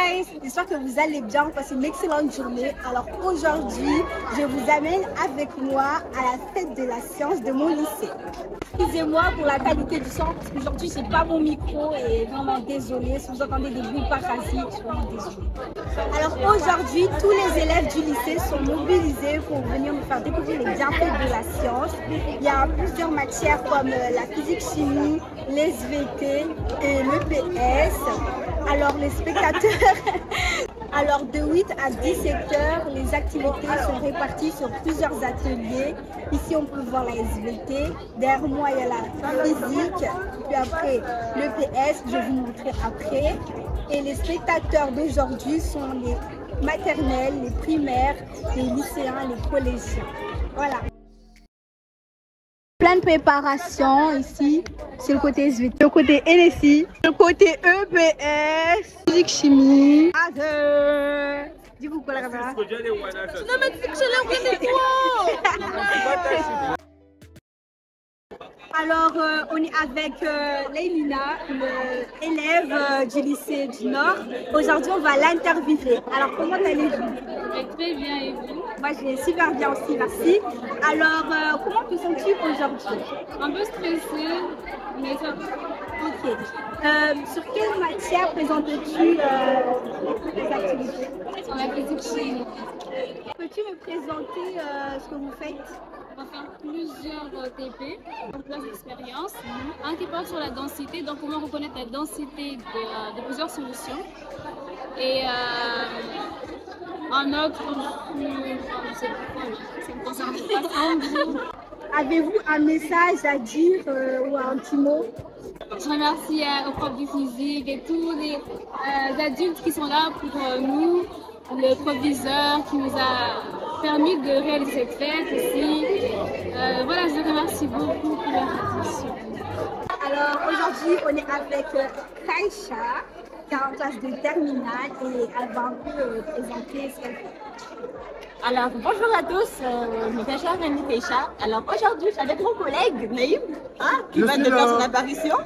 guys, j'espère que vous allez bien, passez une excellente journée. Alors aujourd'hui, je vous amène avec moi à la fête de la science de mon lycée. Excusez-moi pour la qualité du son, parce qu'aujourd'hui j'ai pas mon micro et vraiment désolée si vous entendez des bruits parasites, je suis vraiment désolée. Alors aujourd'hui, tous les élèves du lycée sont mobilisés pour venir nous faire découvrir les bienfaits de la science. Il y a plusieurs matières comme la physique-chimie, les SVT et l'EPS. Alors les spectateurs, alors de 8 à 17 heures, les activités sont réparties sur plusieurs ateliers. Ici on peut voir la SVT, derrière moi il y a la physique, puis après l'EPS, je vais vous montrer après. Et les spectateurs d'aujourd'hui sont les maternelles, les primaires, les lycéens, les collégiens. Voilà. Plein de préparation ici, c'est le côté SVT, le côté NSI, le côté EPS, physique chimie. Dis-vous quoi la caméra? Non mais tu sais que je l'ai toi. Alors on est avec Leïlina, élève du lycée du Nord. Aujourd'hui on va l'interviewer. Alors comment allez-vous? Très bien et vous? Moi je vais super bien aussi, merci. Alors comment te sens-tu aujourd'hui? Un peu stressée, mais ça va. Ok. Sur quelle matière présentes-tu tes activités? Sur la physique chimie. Peux-tu me présenter ce que vous faites? On va faire plusieurs TP, plusieurs expériences. Un qui porte sur la densité, donc comment reconnaître la densité de plusieurs solutions. Et un autre, ça ne concerne pas. Avez-vous un message à dire ou un petit mot? Je remercie aux profs de physique et tous les adultes qui sont là pour nous, le proviseur qui nous a permis de réaliser cette fête aussi. Voilà, je remercie beaucoup pour leur attention. Alors aujourd'hui, on est avec Kaïcha, qui est en classe de terminale et elle va un peu présenter ce qu'elle fait. Alors bonjour à tous, je m'appelle Rémi Kaïcha. Alors aujourd'hui, je suis avec mon collègue Naïm, qui va nous faire son apparition.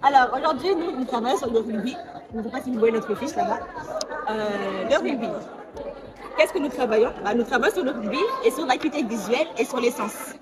Alors aujourd'hui, nous travaillons sur le rugby. Je ne sais pas si vous voyez notre fiche là-bas. Le rugby. Qu'est-ce que nous travaillons? Nous travaillons sur le rugby et sur l'acuité visuelle et sur les sens.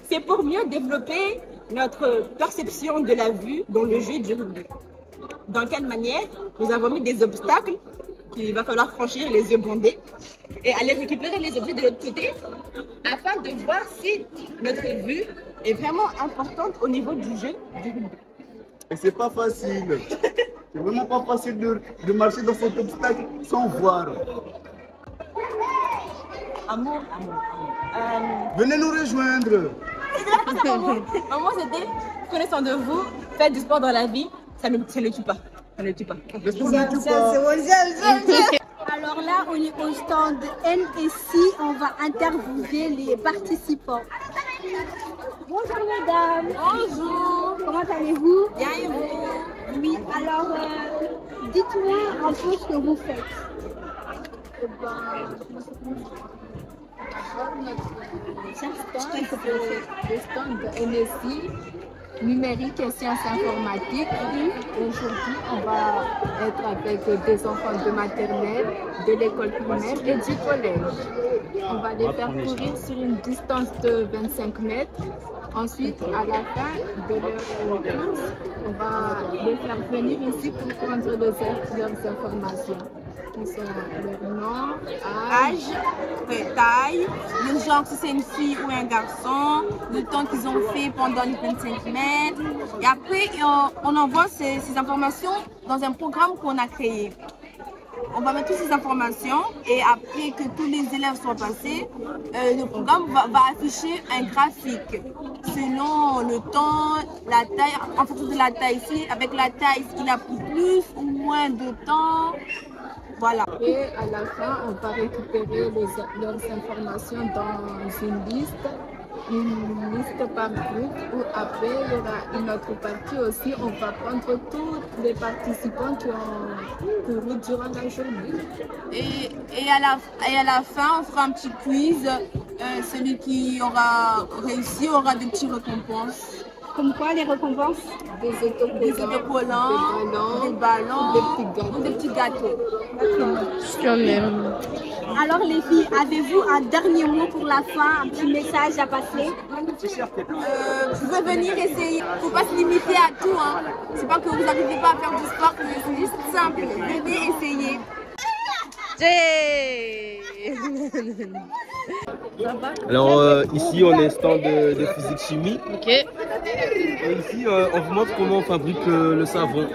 C'est pour mieux développer notre perception de la vue dans le jeu du rugby. Dans quelle manière? Nous avons mis des obstacles qu'il va falloir franchir les yeux bandés et aller récupérer les objets de l'autre côté afin de voir si notre vue est vraiment importante au niveau du jeu du rugby. Et c'est pas facile. C'est vraiment pas facile de marcher dans cet obstacle sans voir. Amour. Venez nous rejoindre. Maman, c'était connaissant de vous, faites du sport dans la vie, ça ne tue pas. Ça ne tue pas. Le sport ne tue pas. Alors là, on est au stand NSI, on va interviewer les participants. Bonjour mesdames. Bonjour. Comment allez-vous? Bien et vous? Oui, alors dites-moi un peu ce que vous faites. Le stand de NSI, numérique et sciences informatiques. Aujourd'hui, on va être avec des enfants de maternelle, de l'école primaire et du collège. On va les faire courir sur une distance de 25 mètres. Ensuite, à la fin de leur course, on va les faire venir ici pour prendre leurs informations. Qui sont leur nom, Âge, taille, le genre si c'est une fille ou un garçon, le temps qu'ils ont fait pendant les 25 mètres. Et après, on envoie ces informations dans un programme qu'on a créé. On va mettre toutes ces informations et après que tous les élèves soient passés, le programme va afficher un graphique selon le temps, la taille, en fonction de la taille. Ici, avec la taille, il a pris plus ou moins de temps. Voilà. Et à la fin, on va récupérer leurs informations dans une liste par groupe, où après, il y aura une autre partie aussi. On va prendre tous les participants qui ont couru durant la journée. Et à la fin, on fera un petit quiz. Celui qui aura réussi aura des petites récompenses. Comme quoi les récompenses? Des autocollants, des ballons, des petits gâteaux. Alors les filles, avez-vous un dernier mot pour la fin, un petit message à passer? Vous pouvez venir essayer. Faut pas se limiter à tout. Hein. C'est pas que vous n'arrivez pas à faire du sport, mais c'est juste simple. Venez essayer. Alors ici on est stand de physique chimie. Ok. Et ici on vous montre comment on fabrique le savon.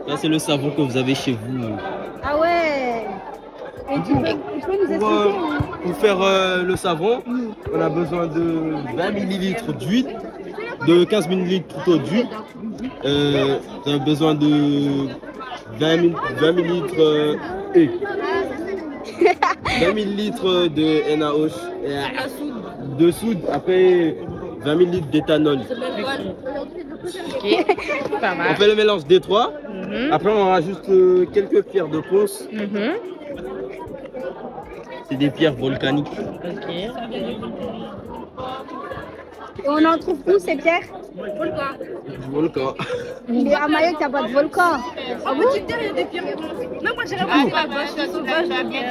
Là c'est le savon que vous avez chez vous. Ah ouais. Et tu peux nous expliquer? Pour faire le savon, on a besoin de 20 ml d'huile, de 15 ml plutôt d'huile. On a besoin de 20 ml de NaOH, de soude, après 20 ml d'éthanol. Ok. Pas mal. On fait le mélange des trois. Après on rajoute quelques pierres de ponce. C'est des pierres volcaniques. Ok. Et on en trouve où ces pierres? Du volcan. Mais à Mayotte, il n'y a pas de volcan. Ah bon? Non, moi j'ai répondu à je suis sauvage, je bien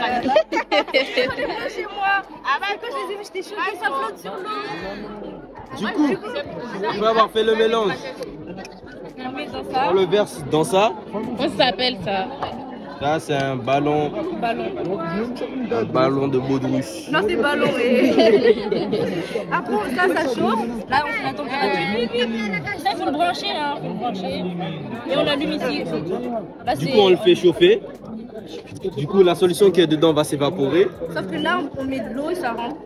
chez moi. Ah bah quand je les ai vus, j'étais choquée, ça flotte sur l'eau. Du coup, après avoir fait le mélange, on le verse dans ça. Comment ça s'appelle ça? Là, c'est un ballon. Un ballon de baudruche. Non, c'est ballon. Après, ça chauffe. Là, on fait la température. Ça, il faut le brancher, hein. Faut le brancher. Et on l'allume ici. Là, du coup, on le fait chauffer. Du coup, la solution qui est dedans va s'évaporer. Sauf que là, on met de l'eau et ça rentre.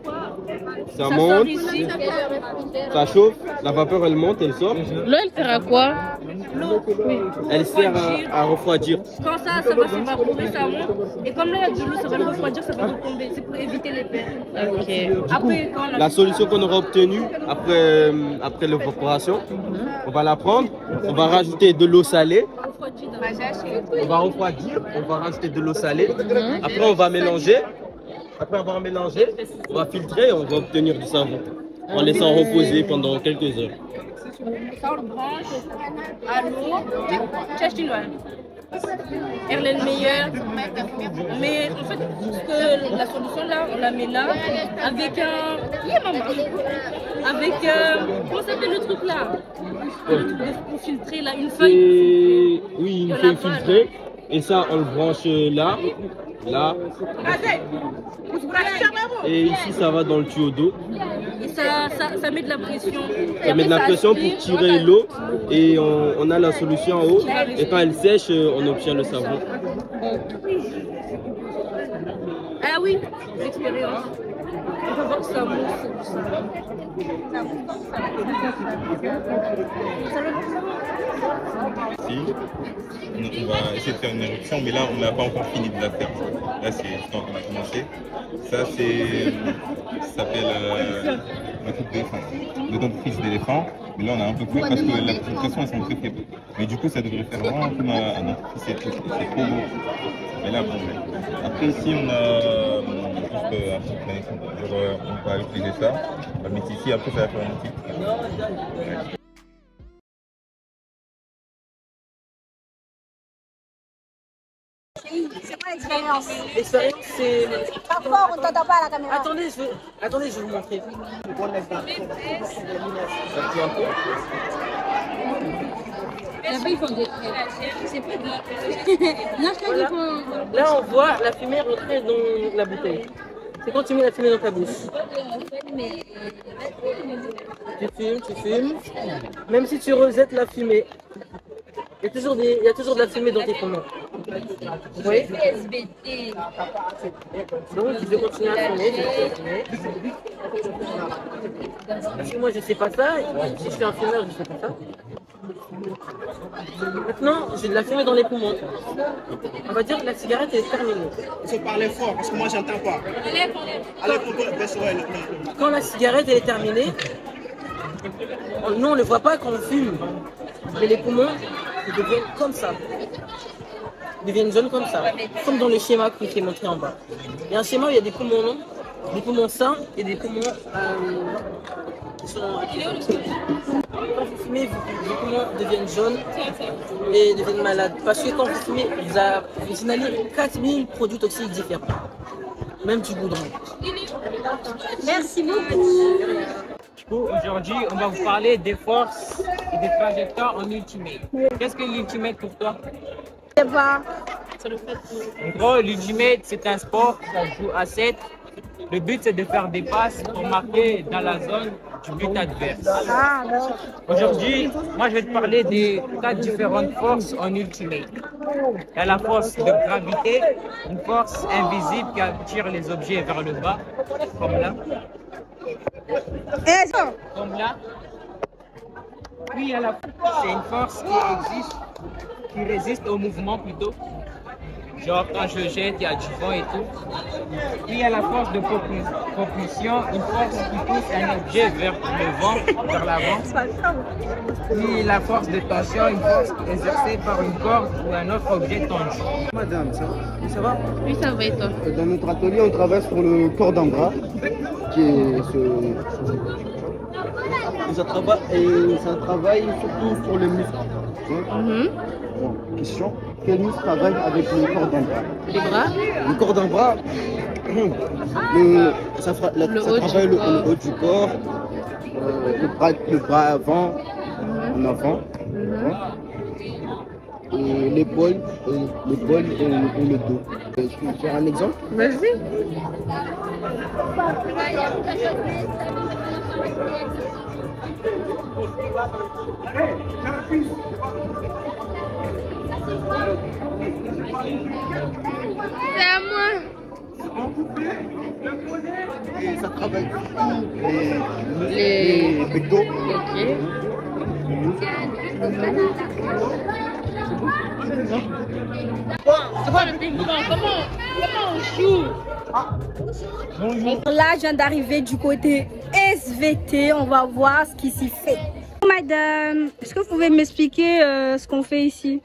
Ça monte, sort ici. ça chauffe, la vapeur elle monte, elle sort. L'eau, elle sert à quoi? L'eau. Elle sert à refroidir. Quand ça va s'évaporer, ça monte. Et comme là, il y a de l'eau, ça va le refroidir, ça va retomber. C'est pour éviter les pertes. Ok. Après, quand La solution qu'on aura obtenue après l'évaporation, on va la prendre, on va rajouter de l'eau salée. On va refroidir, on va rajouter de l'eau salée. Après, on va mélanger. Après avoir mélangé, on va filtrer et on va obtenir du savon en laissant reposer pendant quelques heures. Ça, on le branche à l'eau. Cherche une noix. Elle est le meilleur. Mais en fait, la solution là, on la met là avec un. Avec. Comment s'appelle le truc là? Le truc pour filtrer là, une feuille. Oui, une feuille filtrée. Et ça, on le branche là. Là. Et ici, ça va dans le tuyau d'eau. Et ça met de la pression. Ça met de la pression pour tirer l'eau. Et on a la solution en haut. Et quand elle sèche, on obtient le savon. Ah oui, l'expérience. On peut voir que ça mousse. Ici, on va essayer de faire une éruption, mais là on n'a pas encore fini de la faire. Là c'est quand on a commencé. Ça ça s'appelle la coupe d'éléphant, le dentifrice d'éléphant. Mais là on a un peu plus parce que la pression elles sont très faibles. Mais du coup ça devrait faire vraiment comme un dentifrice, c'est trop beau. Mais là bon. Après ici on a juste un petit planète, on va utiliser ça. On va le mettre ici, après ça va faire un petit. C'est quoi l'expérience? L'expérience, c'est. Pas fort, on t'entend pas à la caméra. Attendez, je vais vous montrer. Là-bas, ils font des c'est pas de la. Là, je crois qu'ils font. Là, on voit la fumée rentrer dans la bouteille. C'est quand tu mets la fumée dans ta bouche. Tu fumes. Même si tu rejettes la fumée, il y a toujours de la fumée dans tes poumons. Vous voyez? Donc, je vais continuer à fumer. Si moi je sais pas ça, si je suis un fumeur, je sais pas ça. Maintenant, j'ai de la fumée dans les poumons. On va dire que la cigarette est terminée. Il faut parler fort parce que moi j'entends pas. Quand la cigarette elle est terminée, nous on ne le voit pas quand on fume. Mais les poumons, ils deviennent comme ça. Ils deviennent jaunes comme ça. Comme dans le schéma qui est montré en bas. Il y a un schéma où il y a des poumons sains et des poumons qui sont... quand vous fumez, vos poumons deviennent jaunes et deviennent malades. Parce que quand vous fumez, vous inhalez 4000 produits toxiques différents. Même du goudron. Merci beaucoup. Aujourd'hui, on va vous parler des forces et des trajectoires en ultimate. Qu'est-ce que l'ultimate pour toi? Je vois. En gros, l'ultimate, c'est un sport qui se joue à 7. Le but, c'est de faire des passes pour marquer dans la zone du but adverse. Aujourd'hui, moi, je vais te parler des 4 différentes forces en ultimate. Il y a la force de gravité, une force invisible qui attire les objets vers le bas, comme là. Comme là. Puis il y a la force, c'est une force qui résiste au mouvement plutôt. Genre quand je jette, il y a du vent et tout. Puis il y a la force de propulsion, une force qui pousse un objet vers le vent, vers l'avant. Puis la force de tension, une force exercée par une corde ou un autre objet tendu. Madame, ça va? Ça va? Oui, ça va et toi? Dans notre atelier, on travaille sur le corps d'un bras, qui est ça travaille surtout sur les muscles. Bon, question, quel muscle travaille avec le corps d'un bras? Les bras? Le corps d'un bras, ça travaille le haut du corps, le bras avant, en avant, et l'épaule et le dos. Tu peux faire un exemple? Vas-y. C'est à moi. Et ça travaille les pectoraux. Ok. Comment on joue? Là, je viens d'arriver du côté SVT. On va voir ce qui s'y fait. Madame, est-ce que vous pouvez m'expliquer ce qu'on fait ici?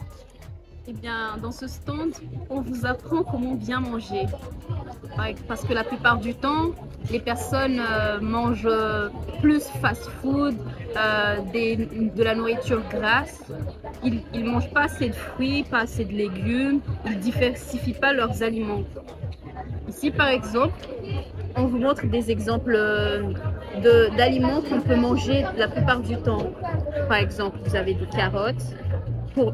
Eh bien, dans ce stand, on vous apprend comment bien manger. Parce que la plupart du temps, les personnes mangent plus fast-food, de la nourriture grasse. Ils ne mangent pas assez de fruits, pas assez de légumes. Ils ne diversifient pas leurs aliments. Ici, par exemple, on vous montre des exemples d'aliments qu'on peut manger la plupart du temps. Par exemple, vous avez des carottes pour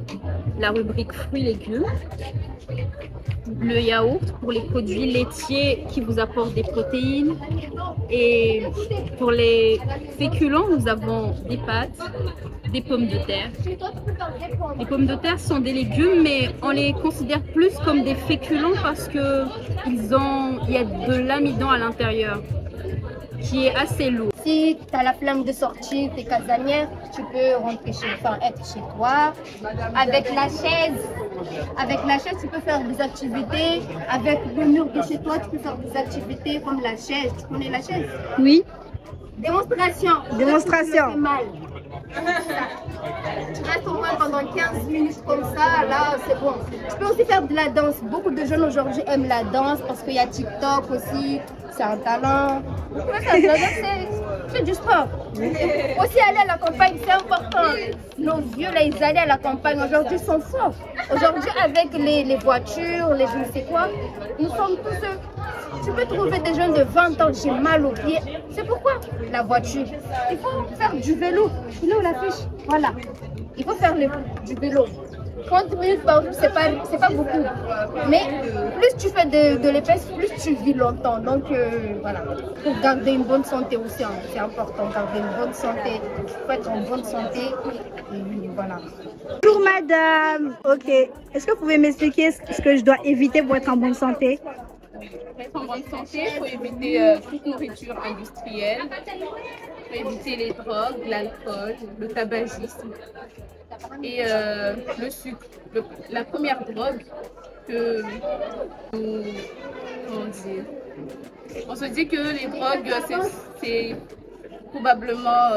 la rubrique fruits et légumes, le yaourt pour les produits laitiers qui vous apportent des protéines, et pour les féculents, nous avons des pâtes, des pommes de terre. Les pommes de terre sont des légumes, mais on les considère plus comme des féculents parce que il y a de l'amidon à l'intérieur qui est assez lourd. Si tu as la flemme de sortir, tes casanières, tu peux rentrer être chez toi. Avec la chaise, tu peux faire des activités. Avec le mur de chez toi, tu peux faire des activités comme la chaise. Tu connais la chaise? Oui. Démonstration. Démonstration. Ça fait mal. Tu restes au moins pendant 15 minutes comme ça, là c'est bon. Tu peux aussi faire de la danse. Beaucoup de jeunes aujourd'hui aiment la danse parce qu'il y a TikTok aussi, c'est un talent. Tu peux faire de la danse, c'est du sport. Aussi aller à la campagne, c'est important. Nos vieux là, ils allaient à la campagne, aujourd'hui ils sont forts. Aujourd'hui avec les voitures, les je ne sais quoi, nous sommes tous... Tu peux trouver des jeunes de 20 ans, j'ai mal aux pieds. C'est pourquoi la voiture. Il faut faire du vélo. Il est où la fiche? Voilà. Il faut faire du vélo. 30 minutes par jour, c'est pas beaucoup. Mais plus tu fais de l'épaisse, plus tu vis longtemps. Donc voilà. Pour garder une bonne santé aussi, hein, c'est important. Garder une bonne santé. Il faut être en bonne santé. Et voilà. Bonjour madame. Ok. Est-ce que vous pouvez m'expliquer ce que je dois éviter pour être en bonne santé? Pour être en bonne santé, il faut éviter toute nourriture industrielle, il faut éviter les drogues, l'alcool, le tabagisme et le sucre. La première drogue que nous... Comment dire? On se dit que les drogues, c'est probablement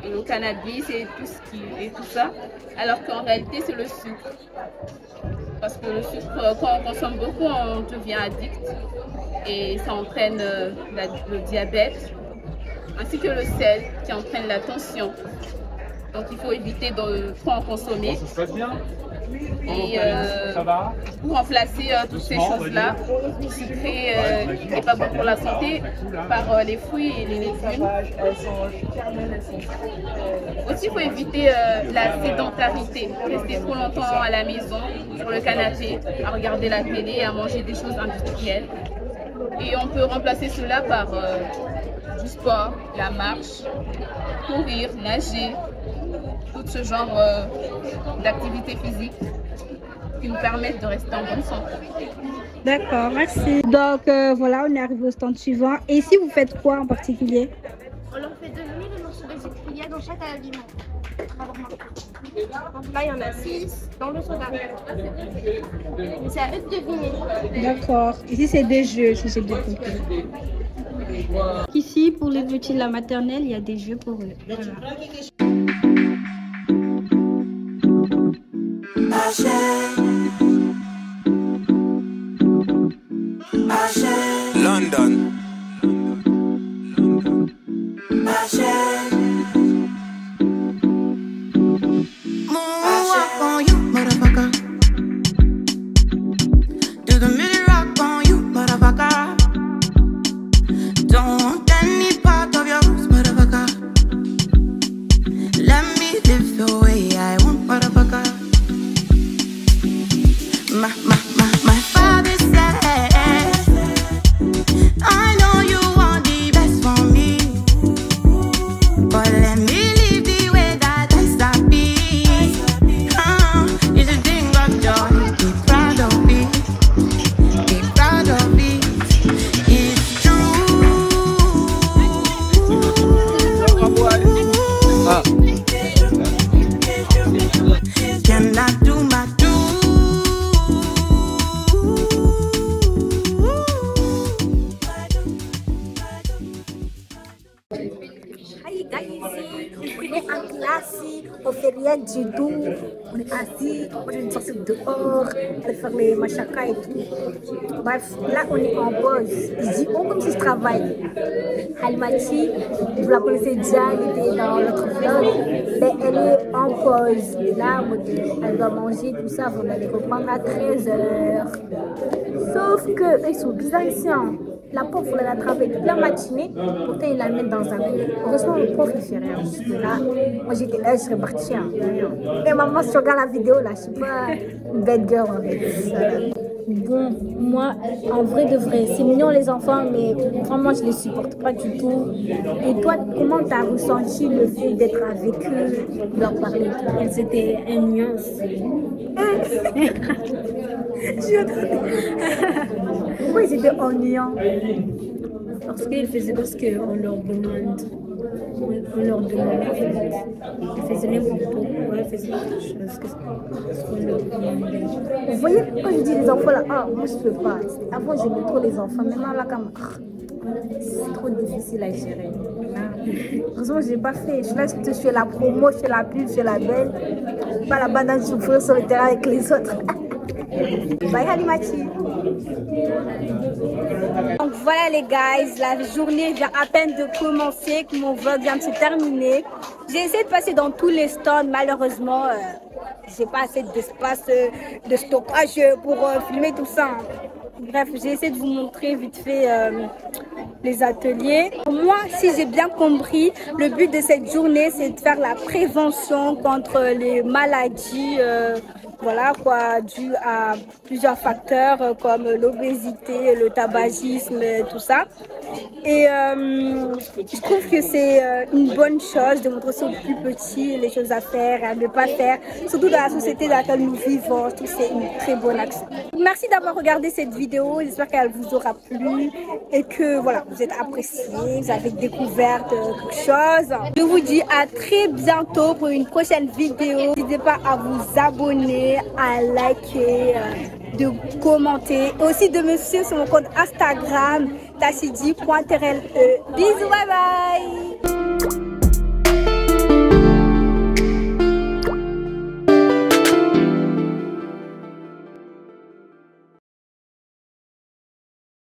le cannabis et tout ça, alors qu'en réalité, c'est le sucre. Parce que le sucre, quand on consomme beaucoup, on devient addict et ça entraîne le diabète. ainsi que le sel qui entraîne la tension. Donc il faut éviter de trop en consommer. Et pour remplacer toutes ces choses-là, sucrées et pas bon pour la santé, par les fruits et les légumes. Aussi, il faut éviter la sédentarité, rester trop longtemps à la maison, sur le canapé, à regarder la télé et à manger des choses industrielles. Et on peut remplacer cela par du sport, la marche, courir, nager, tout ce genre d'activités physiques qui nous permettent de rester en bonne santé. D'accord, merci. Donc voilà, on est arrivé au stand suivant. Et ici, vous faites quoi en particulier? On leur fait deviner le morceau de sucre qu'il y a dans chaque aliment. Donc là, il y en a 6 dans le soda. C'est à eux de deviner. D'accord. Ici, c'est des jeux, si j'ai bien compris. Ici, pour les petits de la maternelle, il y a des jeux pour eux. Voilà. London. Moonwalk on you, motherfucker. Do the milli rock on you, motherfucker. Don't want any part of your roots, motherfucker. Let me live the way I want, motherfucker. My father said, I know you want the best for me, but let me live the way that I stop be. You should think of joy, be proud of me, be proud of me. It's true. Can I do my on fait rien du tout, on est assis, on est sorti dehors, on va faire les machacas et tout. Bref, là on est en pause. Je dis oh comme si je travaille. Halimati, vous la connaissez déjà, elle était dans notre vlog, mais elle est en pause. Et là, elle doit manger tout ça, on va les reprendre à 13h. Sauf que ils sont bizarres ici. Hein. La pauvre, il l'a attrapée toute la matinée, pourtant il la met dans un coin. Heureusement, le prof il fait rien. Parce que là, moi j'étais là, je serais partie. Hein. Et maman, si tu regardes la vidéo, là, je suis pas une bad girl en fait. Bon, moi, en vrai de vrai, c'est mignon les enfants, mais vraiment je les supporte pas du tout. Et toi, comment tu as ressenti le fait d'être avec eux, de leur parler? C'était une nuance. Pourquoi ils étaient ennuyants? Parce qu'ils faisaient parce qu'on leur demande. On leur demandait. Ils faisaient n'importe quoi. Ils faisaient quelque chose qu'on leur demandait. Vous voyez, quand je dis les enfants là, ah, moi je peux pas. Avant j'aimais trop les enfants. Maintenant là, comme c'est trop difficile à gérer. Heureusement, je n'ai pas fait. Je fais la promo, je fais la pub, je fais la belle. Pas la banane souffrir sur le terrain avec les autres. Bye Halimati. Donc voilà les guys, la journée vient à peine de commencer, que mon vlog vient de se terminer. J'ai essayé de passer dans tous les stands, malheureusement j'ai pas assez d'espace de stockage pour filmer tout ça. Bref, j'ai essayé de vous montrer vite fait les ateliers. Moi, si j'ai bien compris, le but de cette journée, c'est de faire la prévention contre les maladies voilà quoi, dû à plusieurs facteurs comme l'obésité, le tabagisme, tout ça. Et je trouve que c'est une bonne chose de montrer aussi aux plus petits les choses à faire et à ne pas faire, surtout dans la société dans laquelle nous vivons. Je trouve que c'est une très bonne action. Merci d'avoir regardé cette vidéo, j'espère qu'elle vous aura plu et que voilà, vous êtes apprécié, vous avez découvert quelque chose. Je vous dis à très bientôt pour une prochaine vidéo. N'hésitez pas à vous abonner, à liker, de commenter et aussi de me suivre sur mon compte Instagram tassidi.trle. Bisous, bye bye.